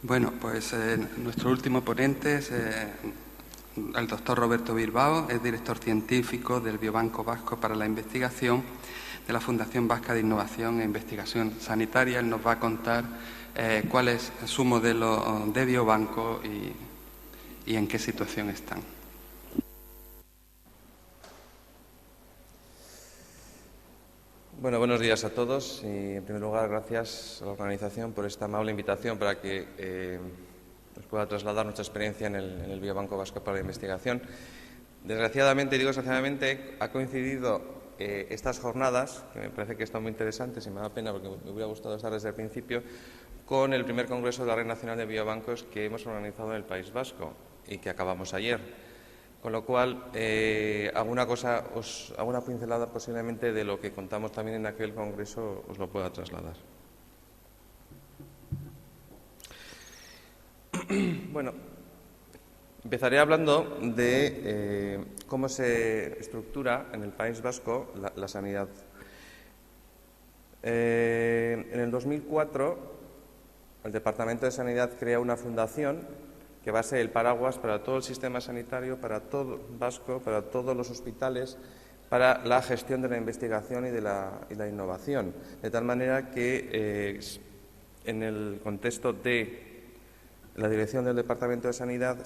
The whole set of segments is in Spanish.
Bueno, pues nuestro último ponente es el doctor Roberto Bilbao, es director científico del Biobanco Vasco para la Investigación de la Fundación Vasca de Innovación e Investigación Sanitaria. Él nos va a contar cuál es su modelo de biobanco y en qué situación están. Bueno, buenos días a todos y, en primer lugar, gracias a la organización por esta amable invitación para que nos pueda trasladar nuestra experiencia en el Biobanco Vasco para la Investigación. Desgraciadamente, ha coincidido estas jornadas, que me parece que están muy interesantes y me da pena porque me hubiera gustado estar desde el principio, con el primer Congreso de la Red Nacional de Biobancos que hemos organizado en el País Vasco y que acabamos ayer. Con lo cual, alguna pincelada posiblemente de lo que contamos también en aquel congreso os lo pueda trasladar. Bueno, empezaré hablando de cómo se estructura en el País Vasco la sanidad. En el 2004, el Departamento de Sanidad crea una fundación que va a ser el paraguas para todo el sistema sanitario, para todo vasco, para todos los hospitales, para la gestión de la investigación y de la innovación. De tal manera que en el contexto de la dirección del Departamento de Sanidad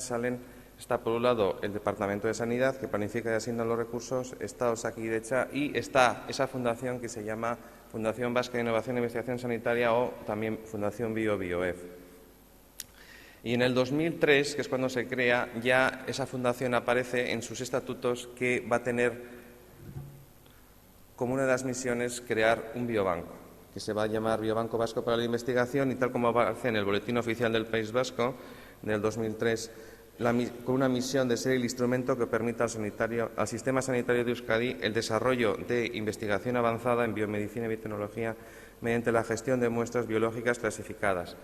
está por un lado el Departamento de Sanidad, que planifica y asigna los recursos, está Osakidetza y está esa fundación que se llama Fundación Vasca de Innovación e Investigación Sanitaria o también Fundación BioBioF. Y en el 2003, que es cuando se crea, ya esa fundación aparece en sus estatutos que va a tener como una de las misiones crear un biobanco, que se va a llamar Biobanco Vasco para la Investigación y tal como aparece en el Boletín Oficial del País Vasco del 2003, con una misión de ser el instrumento que permita al sistema sanitario de Euskadi el desarrollo de investigación avanzada en biomedicina y biotecnología mediante la gestión de muestras biológicas clasificadas.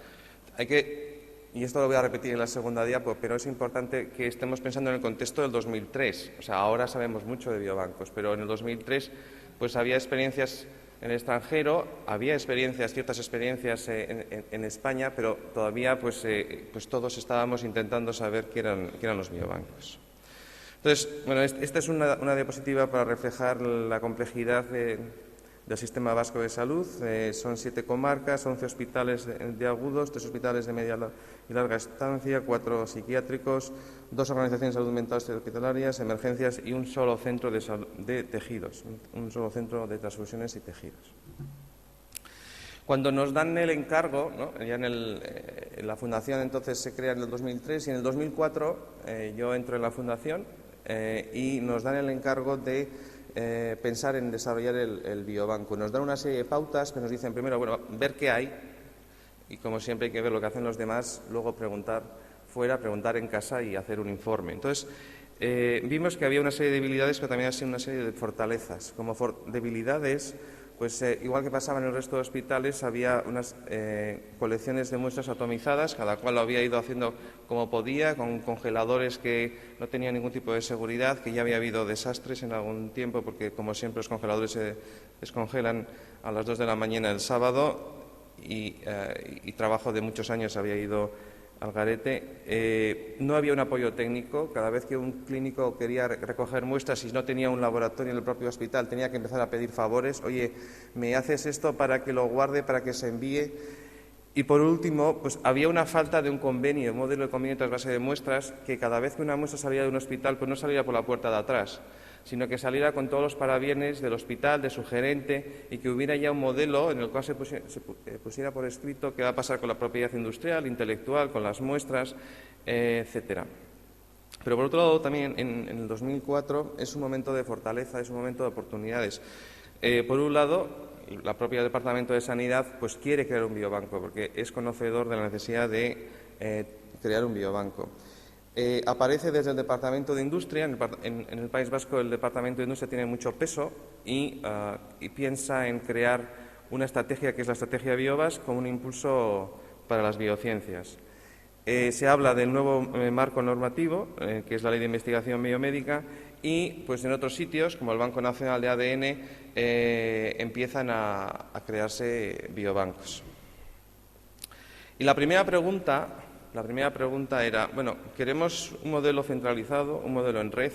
Y esto lo voy a repetir en la segunda diapo, pero es importante que estemos pensando en el contexto del 2003. O sea, ahora sabemos mucho de biobancos, pero en el 2003 pues había experiencias en el extranjero, había ciertas experiencias en España, pero todavía pues todos estábamos intentando saber qué eran los biobancos. Entonces, bueno, esta es una diapositiva para reflejar la complejidad del Sistema Vasco de Salud. Son 7 comarcas, 11 hospitales de agudos, 3 hospitales de media y larga estancia, 4 psiquiátricos, 2 organizaciones de salud mental hospitalarias, emergencias y un solo centro de tejidos, un solo centro de transfusiones y tejidos. Cuando nos dan el encargo, ¿no? Ya en la fundación entonces se crea en el 2003 y en el 2004 yo entro en la fundación y nos dan el encargo de pensar en desarrollar el biobanco. Nos dan una serie de pautas que nos dicen primero, bueno, ver qué hay y como siempre hay que ver lo que hacen los demás, luego preguntar fuera, preguntar en casa y hacer un informe. Entonces, vimos que había una serie de debilidades, pero también había una serie de fortalezas. Como debilidades, pues igual que pasaba en el resto de hospitales, había unas colecciones de muestras atomizadas, cada cual lo había ido haciendo como podía, con congeladores que no tenían ningún tipo de seguridad, que ya había habido desastres en algún tiempo, porque como siempre los congeladores se descongelan a las 2 de la mañana el sábado y trabajo de muchos años había ido al garete. No había un apoyo técnico. Cada vez que un clínico quería recoger muestras y no tenía un laboratorio en el propio hospital, tenía que empezar a pedir favores. Oye, ¿me haces esto para que lo guarde, para que se envíe? Y por último, pues había una falta de un convenio, un modelo de convenio tras base de muestras, que cada vez que una muestra salía de un hospital, pues no salía por la puerta de atrás, sino que saliera con todos los parabienes del hospital, de su gerente, y que hubiera ya un modelo en el cual se pusiera por escrito qué va a pasar con la propiedad industrial, intelectual, con las muestras, etcétera. Pero por otro lado, también en el 2004 es un momento de fortaleza, es un momento de oportunidades. Por un lado, la propia Departamento de Sanidad pues quiere crear un biobanco porque es conocedor de la necesidad de crear un biobanco. Aparece desde el Departamento de Industria. En el País Vasco el Departamento de Industria tiene mucho peso y piensa en crear una estrategia que es la estrategia BioBas como un impulso para las biociencias. Se habla del nuevo marco normativo, que es la Ley de Investigación Biomédica, y pues en otros sitios, como el Banco Nacional de ADN, empiezan a crearse biobancos. Y la primera pregunta era, bueno, queremos un modelo centralizado, un modelo en red.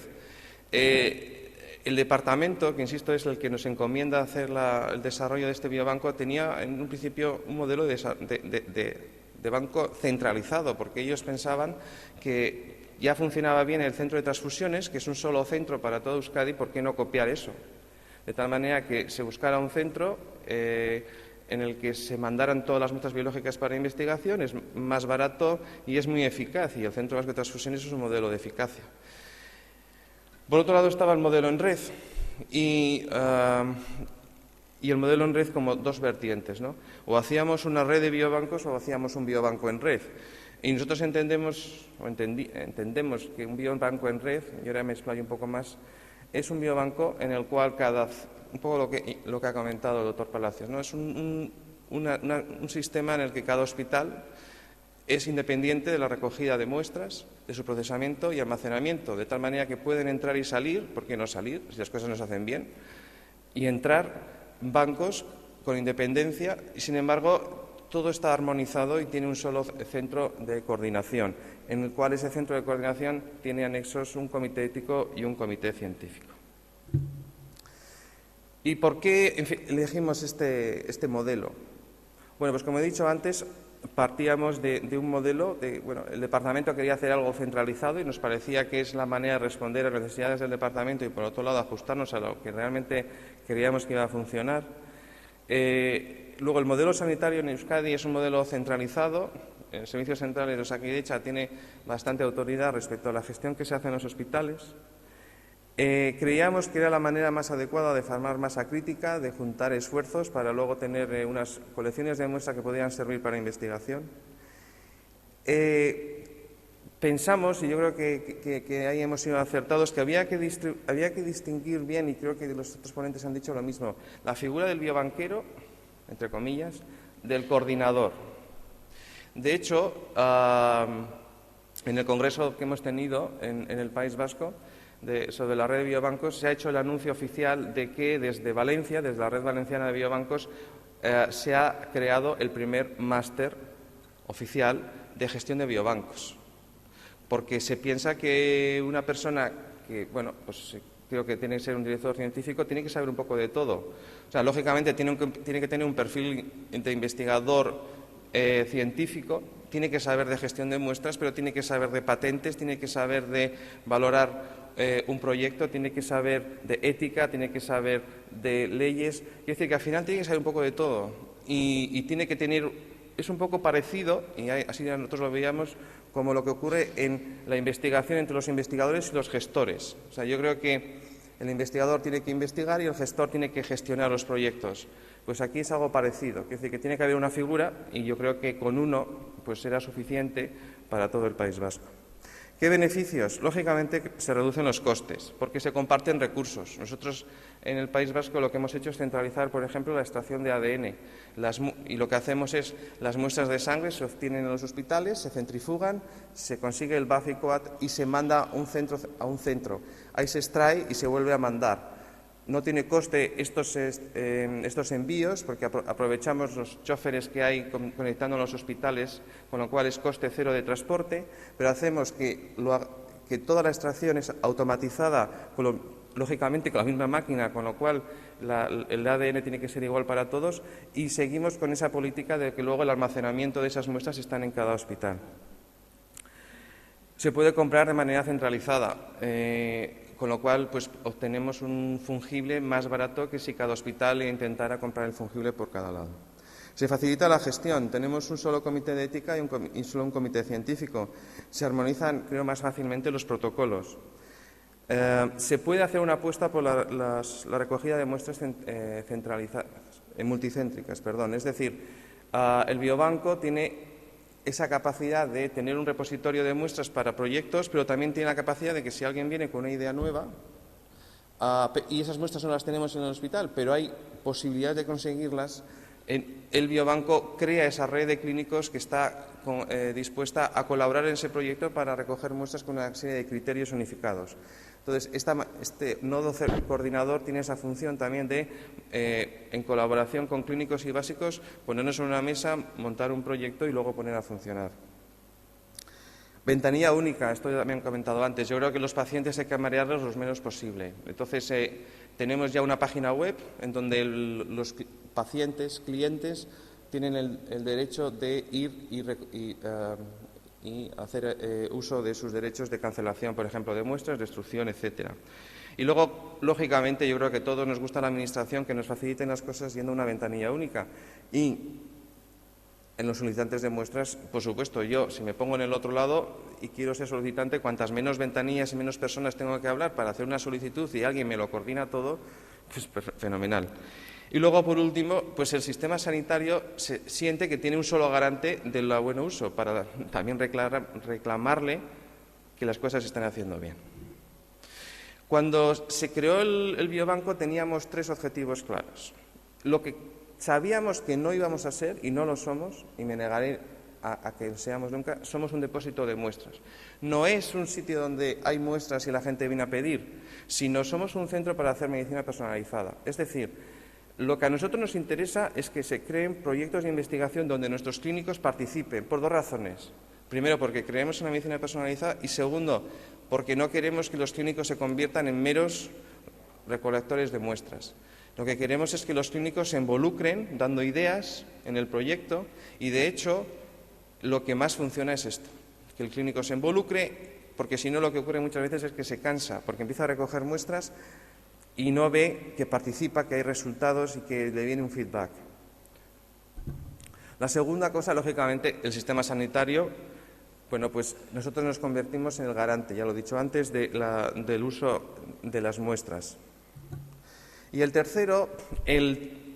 El departamento, que insisto es el que nos encomienda hacer el desarrollo de este biobanco, tenía en un principio un modelo de banco centralizado, porque ellos pensaban que ya funcionaba bien el centro de transfusiones, que es un solo centro para todo Euskadi, ¿por qué no copiar eso? De tal manera que se buscara un centro en el que se mandaran todas las muestras biológicas para investigación, es más barato y es muy eficaz, y el Centro Vasco de Transfusiones es un modelo de eficacia. Por otro lado estaba el modelo en red y el modelo en red como dos vertientes, ¿no? O hacíamos una red de biobancos o hacíamos un biobanco en red. Y nosotros entendemos que un biobanco en red, y ahora me explayo un poco más, es un biobanco en el cual un poco lo que ha comentado el doctor Palacios, ¿no? Es un sistema en el que cada hospital es independiente de la recogida de muestras, de su procesamiento y almacenamiento, de tal manera que pueden entrar y salir, ¿por qué no salir si las cosas no se hacen bien? Y entrar bancos con independencia y, sin embargo, todo está armonizado y tiene un solo centro de coordinación, en el cual ese centro de coordinación tiene anexos un comité ético y un comité científico. ¿Y por qué elegimos este modelo? Bueno, pues como he dicho antes, partíamos de un modelo, el departamento quería hacer algo centralizado y nos parecía que es la manera de responder a las necesidades del departamento y, por otro lado, ajustarnos a lo que realmente creíamos que iba a funcionar. Luego, el modelo sanitario en Euskadi es un modelo centralizado. El Servicio Central de Osakidetza tiene bastante autoridad respecto a la gestión que se hace en los hospitales. Creíamos que era la manera más adecuada de formar masa crítica, de juntar esfuerzos para luego tener unas colecciones de muestras que podían servir para investigación. Pensamos, y yo creo que ahí hemos sido acertados, que había que distinguir bien, y creo que los otros ponentes han dicho lo mismo, la figura del biobanquero, entre comillas, del coordinador. De hecho, en el congreso que hemos tenido en el País Vasco, sobre la red de biobancos, se ha hecho el anuncio oficial de que desde Valencia, desde la red valenciana de biobancos, se ha creado el primer máster oficial de gestión de biobancos. Porque se piensa que una persona que, pues creo que tiene que ser un director científico, tiene que saber un poco de todo. O sea, lógicamente tiene que tener un perfil de investigador científico, tiene que saber de gestión de muestras, pero tiene que saber de patentes, tiene que saber de valorar un proyecto, tiene que saber de ética, tiene que saber de leyes. Quiere decir que al final tiene que saber un poco de todo y tiene que tener, es un poco parecido, y así nosotros lo veíamos, como lo que ocurre en la investigación entre los investigadores y los gestores. O sea, yo creo que el investigador tiene que investigar y el gestor tiene que gestionar los proyectos. Pues aquí es algo parecido, es decir, que tiene que haber una figura y yo creo que con uno pues será suficiente para todo el País Vasco. ¿Qué beneficios? Lógicamente se reducen los costes, porque se comparten recursos. Nosotros en el País Vasco lo que hemos hecho es centralizar, por ejemplo, la extracción de ADN. Y lo que hacemos es, las muestras de sangre se obtienen en los hospitales, se centrifugan, se consigue el BAF y COAT y se manda a un centro. Ahí se extrae y se vuelve a mandar. No tiene coste estos envíos porque aprovechamos los choferes que hay conectando los hospitales, con lo cual es coste cero de transporte, pero hacemos que toda la extracción es automatizada, lógicamente con la misma máquina, con lo cual el ADN tiene que ser igual para todos y seguimos con esa política de que luego el almacenamiento de esas muestras están en cada hospital. Se puede comprar de manera centralizada. Con lo cual, pues obtenemos un fungible más barato que si cada hospital intentara comprar el fungible por cada lado. Se facilita la gestión. Tenemos un solo comité de ética y solo un comité científico. Se armonizan, creo, más fácilmente los protocolos. Se puede hacer una apuesta por la recogida de muestras multicéntricas. Es decir, el biobanco tiene esa capacidad de tener un repositorio de muestras para proyectos, pero también tiene la capacidad de que si alguien viene con una idea nueva, y esas muestras no las tenemos en el hospital, pero hay posibilidades de conseguirlas, en el biobanco crea esa red de clínicos que está dispuesta a colaborar en ese proyecto para recoger muestras con una serie de criterios unificados. Entonces, este nodo coordinador tiene esa función también de, en colaboración con clínicos y básicos, ponernos en una mesa, montar un proyecto y luego poner a funcionar. Ventanilla única, esto ya también he comentado antes. Yo creo que los pacientes hay que marearlos lo menos posible. Entonces, tenemos ya una página web en donde los pacientes, clientes, tienen el derecho de ir y hacer uso de sus derechos de cancelación, por ejemplo, de muestras, destrucción, etcétera. Y luego, lógicamente, yo creo que a todos nos gusta la Administración que nos faciliten las cosas yendo a una ventanilla única. Y en los solicitantes de muestras, por supuesto, yo, si me pongo en el otro lado y quiero ser solicitante, cuantas menos ventanillas y menos personas tengo que hablar para hacer una solicitud y alguien me lo coordina todo, pues fenomenal. Y luego, por último, pues el sistema sanitario se siente que tiene un solo garante del buen uso para también reclamarle que las cosas se están haciendo bien. Cuando se creó el biobanco teníamos 3 objetivos claros. Lo que sabíamos que no íbamos a ser, y no lo somos, y me negaré a que seamos nunca, somos un depósito de muestras. No es un sitio donde hay muestras y la gente viene a pedir, sino somos un centro para hacer medicina personalizada. Es decir, lo que a nosotros nos interesa es que se creen proyectos de investigación donde nuestros clínicos participen, por 2 razones. Primero, porque creemos en la medicina personalizada y segundo, porque no queremos que los clínicos se conviertan en meros recolectores de muestras. Lo que queremos es que los clínicos se involucren dando ideas en el proyecto y, de hecho, lo que más funciona es esto, que el clínico se involucre, porque si no lo que ocurre muchas veces es que se cansa, porque empieza a recoger muestras y no ve que participa, que hay resultados y que le viene un feedback. La segunda cosa, lógicamente, el sistema sanitario. Bueno, pues nosotros nos convertimos en el garante, ya lo he dicho antes, del uso de las muestras. Y el tercero,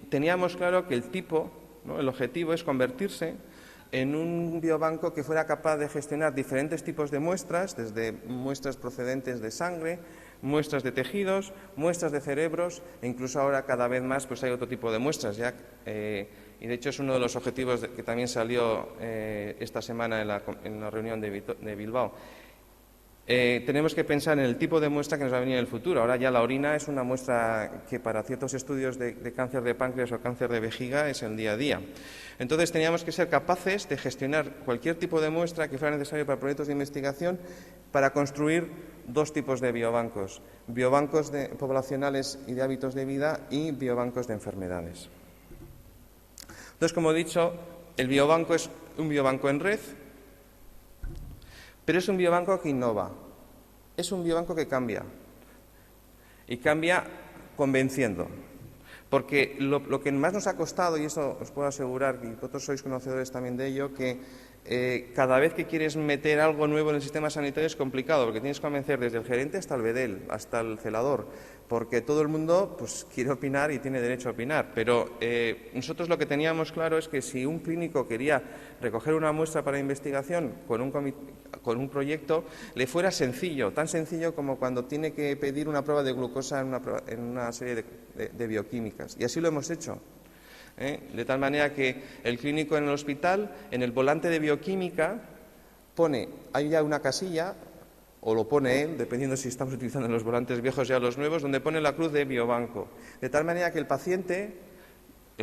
teníamos claro que el tipo, ¿no?, el objetivo es convertirse en un biobanco que fuera capaz de gestionar diferentes tipos de muestras, desde muestras procedentes de sangre, muestras de tejidos, muestras de cerebros, e incluso ahora cada vez más pues hay otro tipo de muestras. Y de hecho es uno de los objetivos que también salió esta semana en la reunión de Bilbao. Tenemos que pensar en el tipo de muestra que nos va a venir en el futuro. Ahora ya la orina es una muestra que para ciertos estudios de cáncer de páncreas o cáncer de vejiga es el día a día. Entonces teníamos que ser capaces de gestionar cualquier tipo de muestra que fuera necesario para proyectos de investigación para construir 2 tipos de biobancos. Biobancos poblacionales y de hábitos de vida y biobancos de enfermedades. Entonces, como he dicho, el biobanco es un biobanco en red, pero es un biobanco que innova, es un biobanco que cambia, y cambia convenciendo, porque lo que más nos ha costado, y eso os puedo asegurar, y vosotros sois conocedores también de ello, que cada vez que quieres meter algo nuevo en el sistema sanitario es complicado, porque tienes que convencer desde el gerente hasta el bedel, hasta el celador, porque todo el mundo pues quiere opinar y tiene derecho a opinar. Pero nosotros lo que teníamos claro es que si un clínico quería recoger una muestra para investigación con un proyecto, le fuera sencillo, tan sencillo como cuando tiene que pedir una prueba de glucosa en una serie de bioquímicas. Y así lo hemos hecho. De tal manera que el clínico en el hospital, en el volante de bioquímica, hay ya una casilla, o lo pone él, dependiendo si estamos utilizando los volantes viejos ya los nuevos, donde pone la cruz de biobanco. De tal manera que el paciente,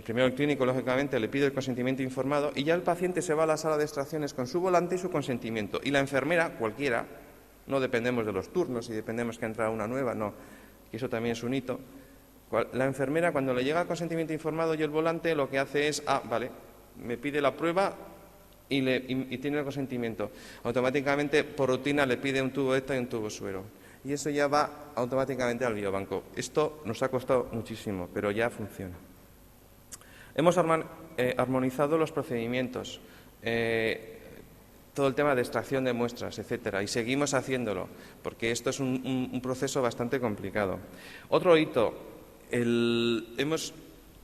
primero el clínico, lógicamente, le pide el consentimiento informado y ya el paciente se va a la sala de extracciones con su volante y su consentimiento. Y la enfermera, cualquiera, no dependemos de los turnos y dependemos que entra una nueva, no, que eso también es un hito. La enfermera, cuando le llega el consentimiento informado y el volante, lo que hace es, vale, me pide la prueba y tiene el consentimiento. Automáticamente, por rutina, le pide un tubo ETA y un tubo suero. Y eso ya va automáticamente al biobanco. Esto nos ha costado muchísimo, pero ya funciona. Hemos armonizado los procedimientos, todo el tema de extracción de muestras, etcétera, y seguimos haciéndolo, porque esto es un proceso bastante complicado. Otro hito, hemos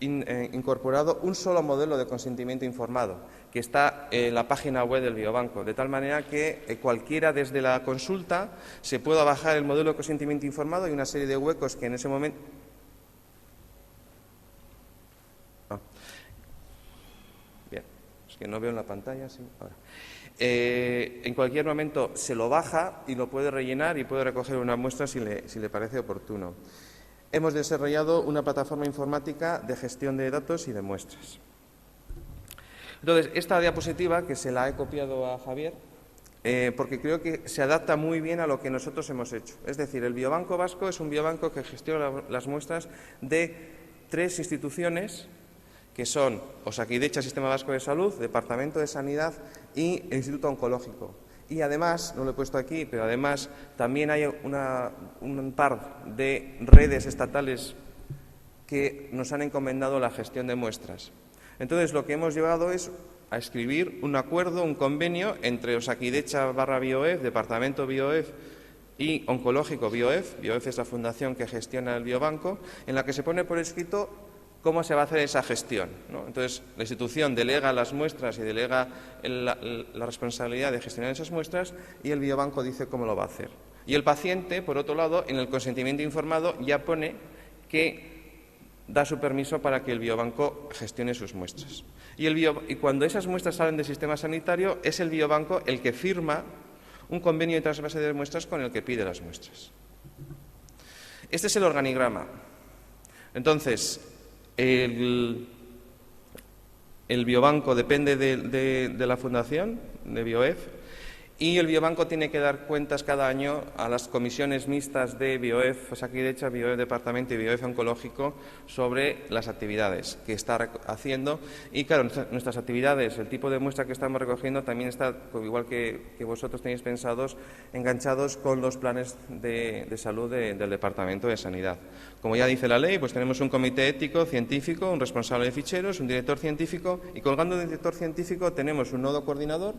incorporado un solo modelo de consentimiento informado, que está en la página web del biobanco, de tal manera que cualquiera desde la consulta se pueda bajar el modelo de consentimiento informado y una serie de huecos que en ese momento... que no veo en la pantalla, sí, ahora. En cualquier momento se lo baja y lo puede rellenar y puede recoger una muestra si le parece oportuno. Hemos desarrollado una plataforma informática de gestión de datos y de muestras. Entonces, esta diapositiva, que se la he copiado a Javier, porque creo que se adapta muy bien a lo que nosotros hemos hecho. Es decir, el Biobanco Vasco es un biobanco que gestiona las muestras de 3 instituciones, que son Osakidetza, Sistema Vasco de Salud, Departamento de Sanidad y el Instituto Oncológico. Y además, no lo he puesto aquí, pero además también hay un par de redes estatales que nos han encomendado la gestión de muestras. Entonces, lo que hemos llevado es a escribir un acuerdo, un convenio entre Osakidetza /Bioef, Departamento Bioef y Oncológico Bioef. Bioef es la fundación que gestiona el biobanco, en la que se pone por escrito cómo se va a hacer esa gestión, ¿no? Entonces, la institución delega las muestras y delega la responsabilidad de gestionar esas muestras y el biobanco dice cómo lo va a hacer. Y el paciente, por otro lado, en el consentimiento informado ya pone que da su permiso para que el biobanco gestione sus muestras. Y cuando esas muestras salen del sistema sanitario, es el biobanco el que firma un convenio de trasvase de muestras con el que pide las muestras. Este es el organigrama. Entonces, el biobanco depende de la fundación, de Bioef, y el biobanco tiene que dar cuentas cada año a las comisiones mixtas de Bioef, Osakidetza, Bioef Departamento y Bioef Oncológico sobre las actividades que está haciendo. Y claro, nuestras actividades, el tipo de muestra que estamos recogiendo también está, igual que vosotros tenéis pensados, enganchados con los planes de salud del Departamento de Sanidad. Como ya dice la ley, pues tenemos un comité ético científico, un responsable de ficheros, un director científico, y colgando del director científico tenemos un nodo coordinador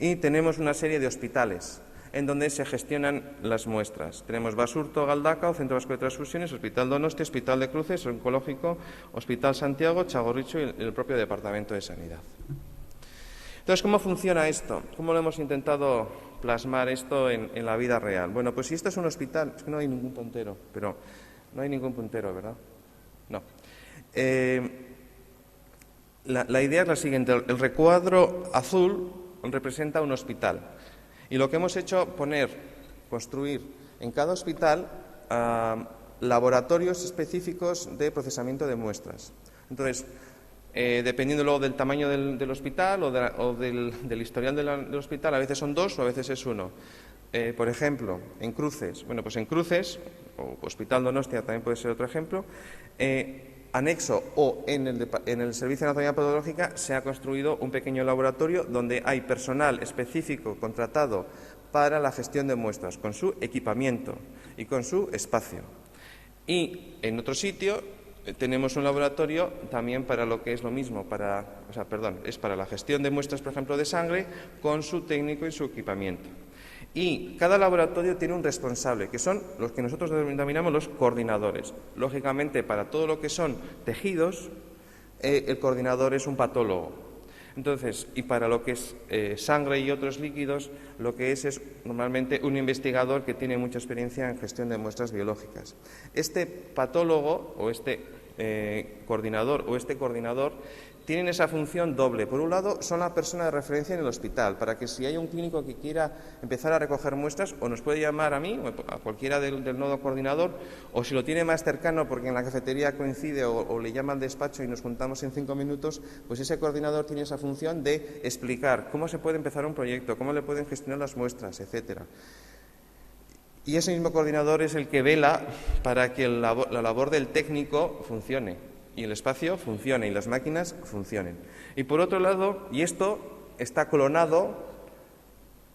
y tenemos una serie de hospitales en donde se gestionan las muestras. Tenemos Basurto, Galdakao, Centro Vasco de Transfusiones, Hospital Donosti, Hospital de Cruces, Oncológico, Hospital Santiago, Txagorritxu y el propio Departamento de Sanidad. Entonces, ¿cómo funciona esto? ¿Cómo lo hemos intentado plasmar esto en la vida real? Bueno, pues si esto es un hospital, es que no hay ningún puntero, pero no hay ningún puntero, ¿verdad? No. La idea es la siguiente. El recuadro azul representa un hospital. Y lo que hemos hecho es construir en cada hospital laboratorios específicos de procesamiento de muestras. Entonces, dependiendo luego del tamaño del hospital o del historial del hospital, a veces son 2 o a veces es 1. Por ejemplo, en Cruces, pues en Cruces, o Hospital Donostia también puede ser otro ejemplo, anexo o en el Servicio de Anatomía Patológica se ha construido un pequeño laboratorio donde hay personal específico contratado para la gestión de muestras, con su equipamiento y con su espacio. Y en otro sitio tenemos un laboratorio también para lo que es lo mismo, es para la gestión de muestras, por ejemplo, de sangre, con su técnico y su equipamiento. Y cada laboratorio tiene un responsable, que son los que nosotros denominamos los coordinadores. Lógicamente, para todo lo que son tejidos, el coordinador es un patólogo. Entonces, y para lo que es sangre y otros líquidos, lo que es normalmente un investigador que tiene mucha experiencia en gestión de muestras biológicas. Este patólogo o este coordinador tienen esa función doble. Por un lado, son la persona de referencia en el hospital, para que si hay un clínico que quiera empezar a recoger muestras, o nos puede llamar a mí, o a cualquiera del nodo coordinador, o si lo tiene más cercano porque en la cafetería coincide o le llama al despacho y nos juntamos en 5 minutos, pues ese coordinador tiene esa función de explicar cómo se puede empezar un proyecto, cómo le pueden gestionar las muestras, etcétera. Y ese mismo coordinador es el que vela para que la labor del técnico funcione, y el espacio funcione y las máquinas funcionen. Y por otro lado, y esto está clonado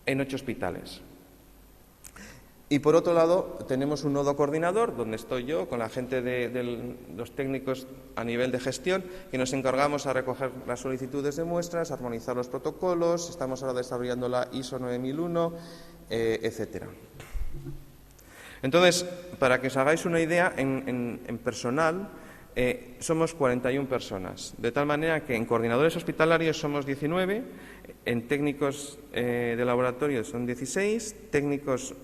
en 8 hospitales. Y por otro lado, tenemos un nodo coordinador, donde estoy yo, con la gente de los técnicos a nivel de gestión, que nos encargamos a recoger las solicitudes de muestras, a armonizar los protocolos, estamos ahora desarrollando la ISO 9001, etcétera. Entonces, para que os hagáis una idea, en personal, somos 41 personas, de tal manera que en coordinadores hospitalarios somos 19, en técnicos de laboratorio son 16, técnicos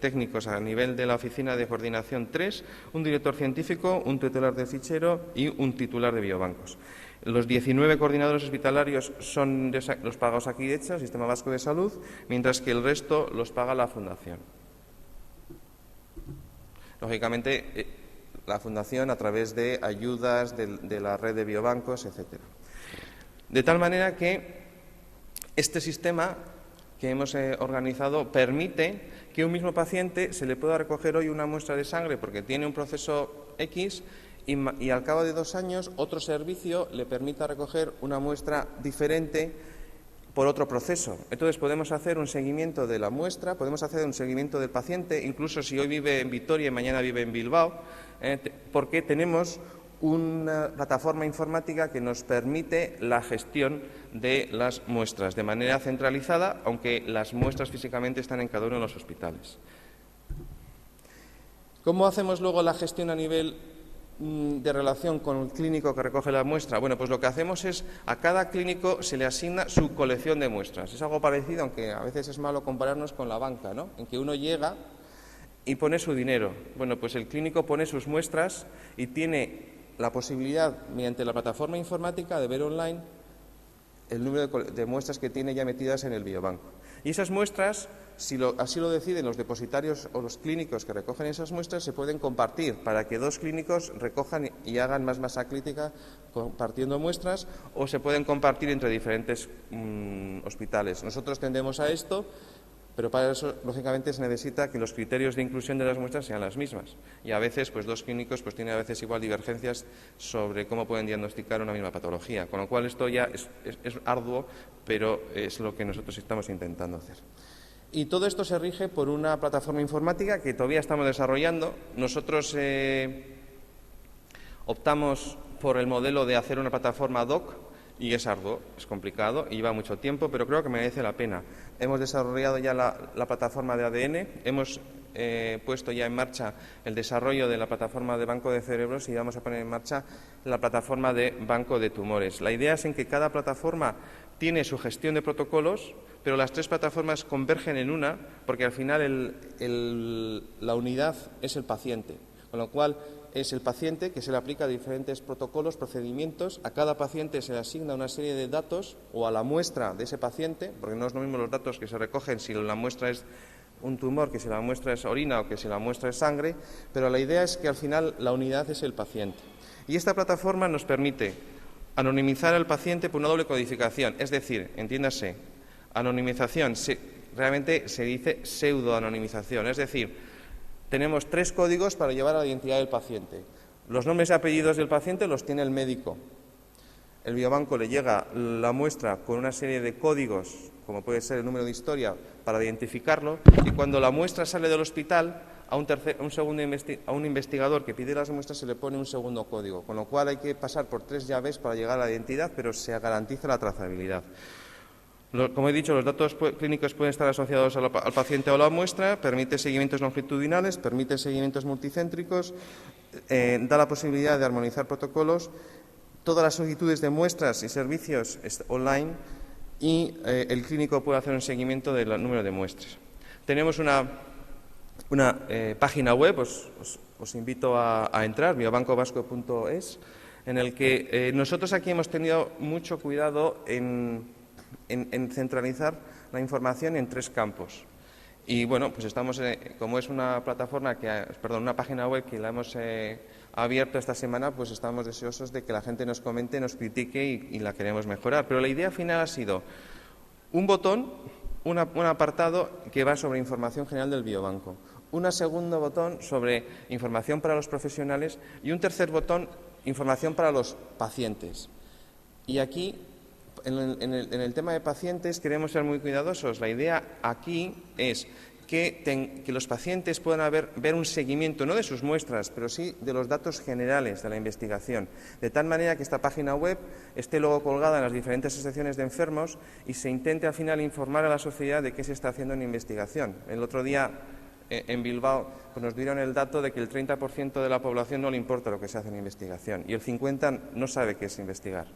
técnicos a nivel de la oficina de coordinación 3, un director científico, un tutelar de fichero y un titular de biobancos. Los 19 coordinadores hospitalarios son los paga Osakidetza, el Sistema Vasco de Salud, mientras que el resto los paga la Fundación. Lógicamente, la Fundación a través de ayudas de la red de biobancos, etcétera. De tal manera que este sistema que hemos organizado permite que un mismo paciente se le pueda recoger hoy una muestra de sangre porque tiene un proceso X y al cabo de 2 años otro servicio le permita recoger una muestra diferente por otro proceso. Entonces podemos hacer un seguimiento de la muestra, podemos hacer un seguimiento del paciente, incluso si hoy vive en Vitoria y mañana vive en Bilbao, porque tenemos una plataforma informática que nos permite la gestión de las muestras de manera centralizada, aunque las muestras físicamente están en cada uno de los hospitales. ¿Cómo hacemos luego la gestión a nivel de relación con el clínico que recoge la muestra? Bueno, pues lo que hacemos es, a cada clínico se le asigna su colección de muestras. Es algo parecido, aunque a veces es malo compararnos con la banca, ¿no? En que uno llega y pone su dinero. Bueno, pues el clínico pone sus muestras y tiene la posibilidad, mediante la plataforma informática, de ver online el número de muestras que tiene ya metidas en el biobanco. Y esas muestras, si así lo deciden los depositarios o los clínicos que recogen esas muestras, se pueden compartir para que 2 clínicos recojan y hagan más masa crítica compartiendo muestras, o se pueden compartir entre diferentes hospitales. Nosotros tendemos a esto, pero para eso, lógicamente, se necesita que los criterios de inclusión de las muestras sean las mismas. Y a veces, pues 2 clínicos tienen a veces igual divergencias sobre cómo pueden diagnosticar una misma patología. Con lo cual, esto ya es arduo, pero es lo que nosotros estamos intentando hacer. Y todo esto se rige por una plataforma informática que todavía estamos desarrollando. Nosotros optamos por el modelo de hacer una plataforma ad hoc, y es arduo, es complicado y lleva mucho tiempo, pero creo que merece la pena. Hemos desarrollado ya la plataforma de ADN, hemos puesto ya en marcha el desarrollo de la plataforma de banco de cerebros y vamos a poner en marcha la plataforma de banco de tumores. La idea es en que cada plataforma tiene su gestión de protocolos, pero las 3 plataformas convergen en una, porque al final la unidad es el paciente, con lo cual es el paciente que se le aplica diferentes protocolos, procedimientos. A cada paciente se le asigna una serie de datos o a la muestra de ese paciente, porque no es lo mismo los datos que se recogen si la muestra es un tumor, que si la muestra es orina o que si la muestra es sangre, pero la idea es que al final la unidad es el paciente. Y esta plataforma nos permite anonimizar al paciente por una doble codificación, es decir, entiéndase, anonimización, realmente se dice pseudoanonimización, es decir, tenemos 3 códigos para llevar a la identidad del paciente. Los nombres y apellidos del paciente los tiene el médico. El biobanco le llega la muestra con una serie de códigos, como puede ser el número de historia, para identificarlo, y cuando la muestra sale del hospital, a un investigador que pide las muestras se le pone un segundo código, con lo cual hay que pasar por 3 llaves para llegar a la identidad, pero se garantiza la trazabilidad. Como he dicho, los datos clínicos pueden estar asociados al paciente o a la muestra, permite seguimientos longitudinales, permite seguimientos multicéntricos, da la posibilidad de armonizar protocolos, todas las solicitudes de muestras y servicios online y el clínico puede hacer un seguimiento del número de muestras. Tenemos una página web, os invito a entrar, biobancovasco.es, en el que nosotros aquí hemos tenido mucho cuidado en centralizar la información en 3 campos. Y bueno, pues estamos, como es una una página web que la hemos abierto esta semana, pues estamos deseosos de que la gente nos comente, nos critique y la queremos mejorar. Pero la idea final ha sido un botón, un apartado que va sobre información general del biobanco, un segundo botón sobre información para los profesionales y un tercer botón, información para los pacientes. Y aquí, en el tema de pacientes, queremos ser muy cuidadosos. La idea aquí es que los pacientes puedan ver un seguimiento, no de sus muestras, pero sí de los datos generales de la investigación, de tal manera que esta página web esté luego colgada en las diferentes asociaciones de enfermos y se intente al final informar a la sociedad de qué se está haciendo en investigación. El otro día en Bilbao nos dieron el dato de que el 30% de la población no le importa lo que se hace en investigación y el 50% no sabe qué es investigar.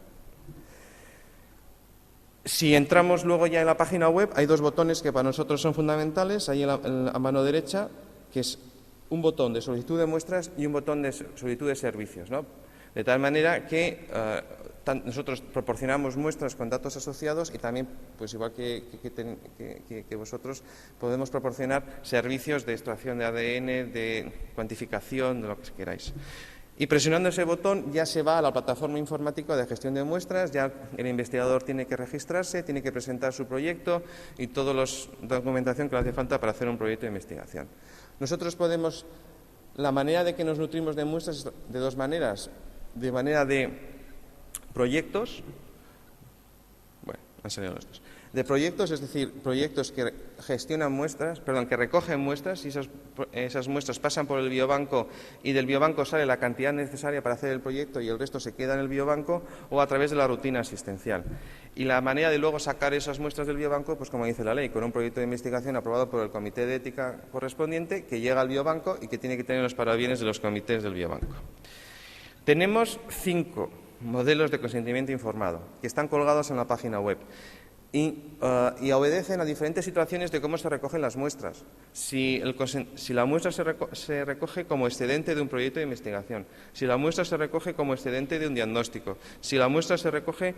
Si entramos luego ya en la página web, hay 2 botones que para nosotros son fundamentales. Ahí a mano derecha, que es un botón de solicitud de muestras y un botón de solicitud de servicios, ¿no? De tal manera que nosotros proporcionamos muestras con datos asociados y también, pues igual que vosotros, podemos proporcionar servicios de extracción de ADN, de cuantificación, de lo que queráis. Y presionando ese botón ya se va a la plataforma informática de gestión de muestras, ya el investigador tiene que registrarse, tiene que presentar su proyecto y toda la documentación que le hace falta para hacer un proyecto de investigación. Nosotros podemos, la manera de que nos nutrimos de muestras es de dos maneras, de manera de proyectos, bueno, han salido los dos. De proyectos, es decir, proyectos que gestionan muestras, que recogen muestras y esas muestras pasan por el biobanco y del biobanco sale la cantidad necesaria para hacer el proyecto y el resto se queda en el biobanco, o a través de la rutina asistencial. Y la manera de luego sacar esas muestras del biobanco, pues como dice la ley, con un proyecto de investigación aprobado por el comité de ética correspondiente que llega al biobanco y que tiene que tener los parabienes de los comités del biobanco. Tenemos 5 modelos de consentimiento informado que están colgados en la página web. Y obedecen a diferentes situaciones de cómo se recogen las muestras. Si la muestra se recoge como excedente de un proyecto de investigación, si la muestra se recoge como excedente de un diagnóstico, si la muestra se recoge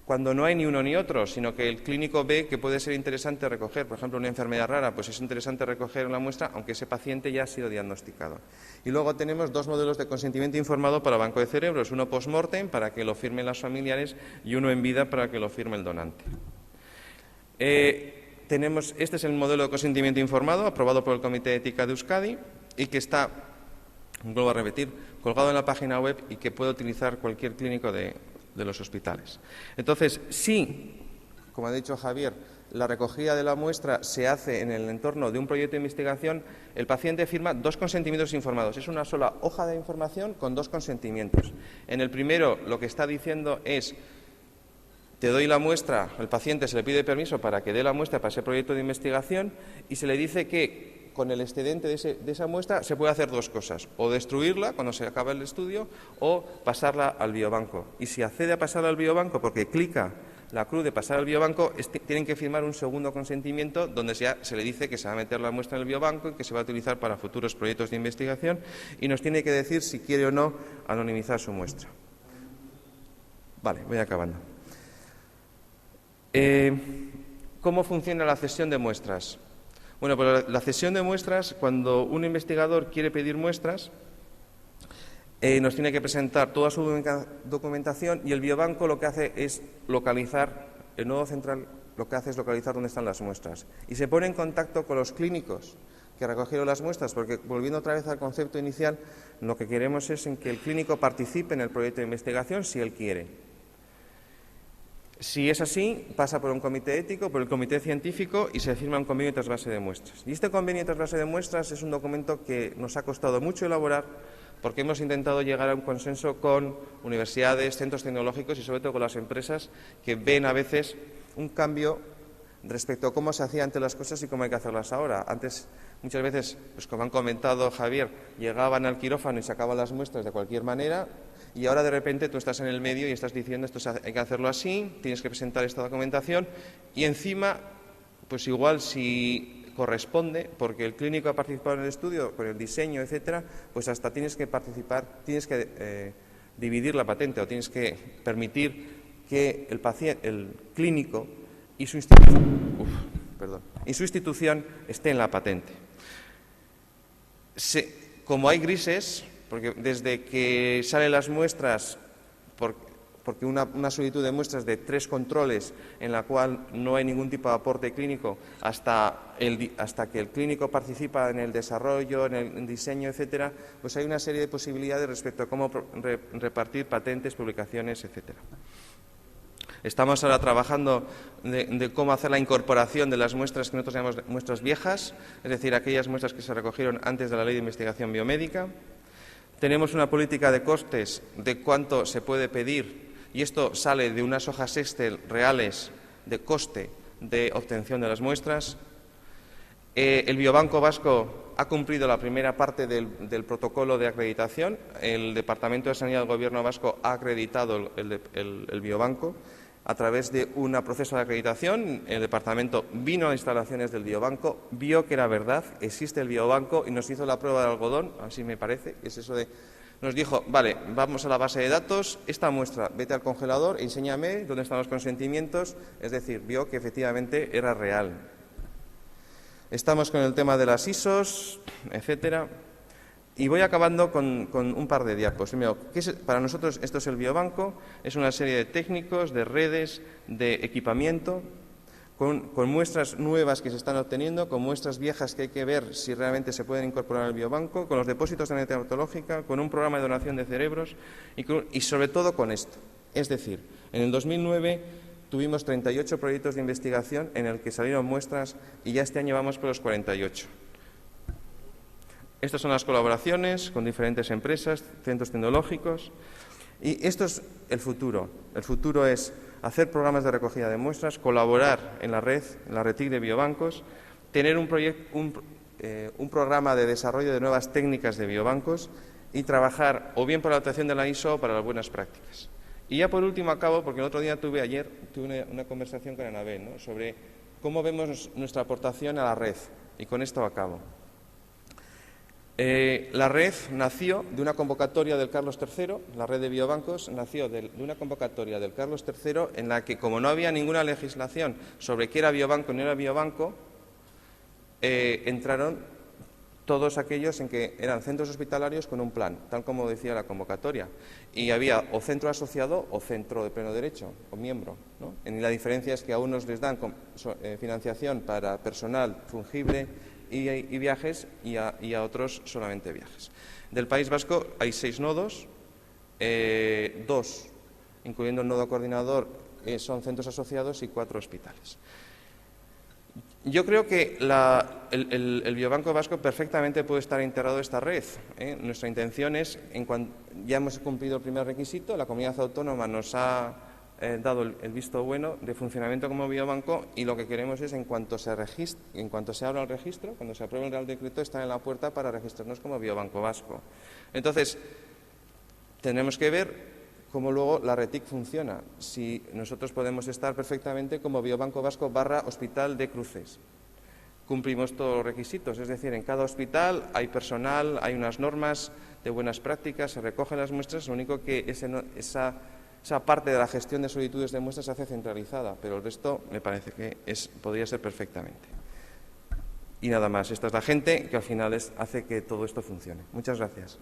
cuando no hay ni uno ni otro, sino que el clínico ve que puede ser interesante recoger, por ejemplo, una enfermedad rara, pues es interesante recoger una muestra aunque ese paciente ya ha sido diagnosticado. Y luego tenemos 2 modelos de consentimiento informado para banco de cerebros, uno post-mortem para que lo firmen los familiares y uno en vida para que lo firme el donante. Este es el modelo de consentimiento informado aprobado por el Comité de Ética de Euskadi y que está, vuelvo a repetir, colgado en la página web y que puede utilizar cualquier clínico de los hospitales. Entonces, si, como ha dicho Javier, la recogida de la muestra se hace en el entorno de un proyecto de investigación, el paciente firma 2 consentimientos informados. Es una sola hoja de información con 2 consentimientos. En el primero, lo que está diciendo es: te doy la muestra, al paciente se le pide permiso para que dé la muestra para ese proyecto de investigación y se le dice que con el excedente de esa muestra se puede hacer 2 cosas, o destruirla cuando se acaba el estudio o pasarla al biobanco. Y si accede a pasarla al biobanco porque clica la cruz de pasar al biobanco, tienen que firmar un segundo consentimiento donde se le dice que se va a meter la muestra en el biobanco y que se va a utilizar para futuros proyectos de investigación y nos tiene que decir si quiere o no anonimizar su muestra. Vale, voy acabando. ¿Cómo funciona la cesión de muestras? Bueno, pues la cesión de muestras, cuando un investigador quiere pedir muestras, nos tiene que presentar toda su documentación y el biobanco lo que hace es localizar, el nodo central lo que hace es localizar dónde están las muestras y se pone en contacto con los clínicos que recogieron las muestras, porque volviendo otra vez al concepto inicial, lo que queremos es en que el clínico participe en el proyecto de investigación si él quiere. Si es así, pasa por un comité ético, por el comité científico y se firma un convenio de trasvase de muestras. Y este convenio de trasvase de muestras es un documento que nos ha costado mucho elaborar porque hemos intentado llegar a un consenso con universidades, centros tecnológicos y sobre todo con las empresas que ven a veces un cambio respecto a cómo se hacían antes las cosas y cómo hay que hacerlas ahora. Antes, muchas veces, pues como han comentado Javier, llegaban al quirófano y sacaban las muestras de cualquier manera. Y ahora de repente tú estás en el medio y estás diciendo esto hay que hacerlo así, tienes que presentar esta documentación y encima, pues igual si corresponde, porque el clínico ha participado en el estudio, con el diseño, etcétera, pues hasta tienes que participar, tienes que dividir la patente o tienes que permitir que el paciente, el clínico y su institución esté en la patente. Como hay grises, porque desde que salen las muestras, porque una solicitud de muestras de 3 controles en la cual no hay ningún tipo de aporte clínico, hasta que el clínico participa en el desarrollo, en el diseño, etcétera, pues hay una serie de posibilidades respecto a cómo repartir patentes, publicaciones, etcétera. Estamos ahora trabajando de cómo hacer la incorporación de las muestras que nosotros llamamos muestras viejas, es decir, aquellas muestras que se recogieron antes de la Ley de Investigación Biomédica. Tenemos una política de costes de cuánto se puede pedir y esto sale de unas hojas Excel reales de coste de obtención de las muestras. El Biobanco Vasco ha cumplido la primera parte del protocolo de acreditación. El Departamento de Sanidad del Gobierno Vasco ha acreditado el Biobanco a través de un proceso de acreditación. El departamento vino a las instalaciones del biobanco, vio que era verdad, existe el biobanco y nos hizo la prueba de algodón, así me parece, es eso de Nos dijo, vale, vamos a la base de datos, esta muestra, vete al congelador, enséñame dónde están los consentimientos, es decir, vio que efectivamente era real. Estamos con el tema de las ISOs, etcétera. Y voy acabando con un par de diapos. Primero, para nosotros esto es el biobanco, es una serie de técnicos, de redes, de equipamiento, con muestras nuevas que se están obteniendo, con muestras viejas que hay que ver si realmente se pueden incorporar al biobanco, con los depósitos de la hematológica, con un programa de donación de cerebros y sobre todo con esto. Es decir, en el 2009 tuvimos 38 proyectos de investigación en el que salieron muestras y ya este año vamos por los 48. Estas son las colaboraciones con diferentes empresas, centros tecnológicos. Y esto es el futuro. El futuro es hacer programas de recogida de muestras, colaborar en la RETIC de biobancos, tener un programa de desarrollo de nuevas técnicas de biobancos y trabajar o bien para la adaptación de la ISO o para las buenas prácticas. Y ya por último acabo, porque el otro día tuve una conversación con Anabel, ¿no?, sobre cómo vemos nuestra aportación a la red. Y con esto acabo. La red nació de una convocatoria del Carlos III, la red de biobancos nació de una convocatoria del Carlos III en la que, como no había ninguna legislación sobre qué era biobanco y no era biobanco, entraron todos aquellos en que eran centros hospitalarios con un plan, tal como decía la convocatoria. Y había o centro asociado o centro de pleno derecho, o miembro, ¿no? Y la diferencia es que a unos les dan financiación para personal fungible y viajes y a otros solamente viajes. Del País Vasco hay 6 nodos, 2, incluyendo el nodo coordinador, son centros asociados y 4 hospitales. Yo creo que el Biobanco Vasco perfectamente puede estar integrado en esta red. Nuestra intención es, ya hemos cumplido el primer requisito, la comunidad autónoma nos ha dado el visto bueno de funcionamiento como biobanco y lo que queremos es, en cuanto se abra el registro, cuando se apruebe el Real Decreto, estar en la puerta para registrarnos como Biobanco Vasco. Entonces, tenemos que ver cómo luego la RETIC funciona, si nosotros podemos estar perfectamente como Biobanco Vasco / Hospital de Cruces. Cumplimos todos los requisitos, es decir, en cada hospital hay personal, hay unas normas de buenas prácticas, se recogen las muestras, lo único que esa parte de la gestión de solicitudes de muestras se hace centralizada, pero el resto me parece que podría ser perfectamente. Y nada más, esta es la gente que al final hace que todo esto funcione. Muchas gracias.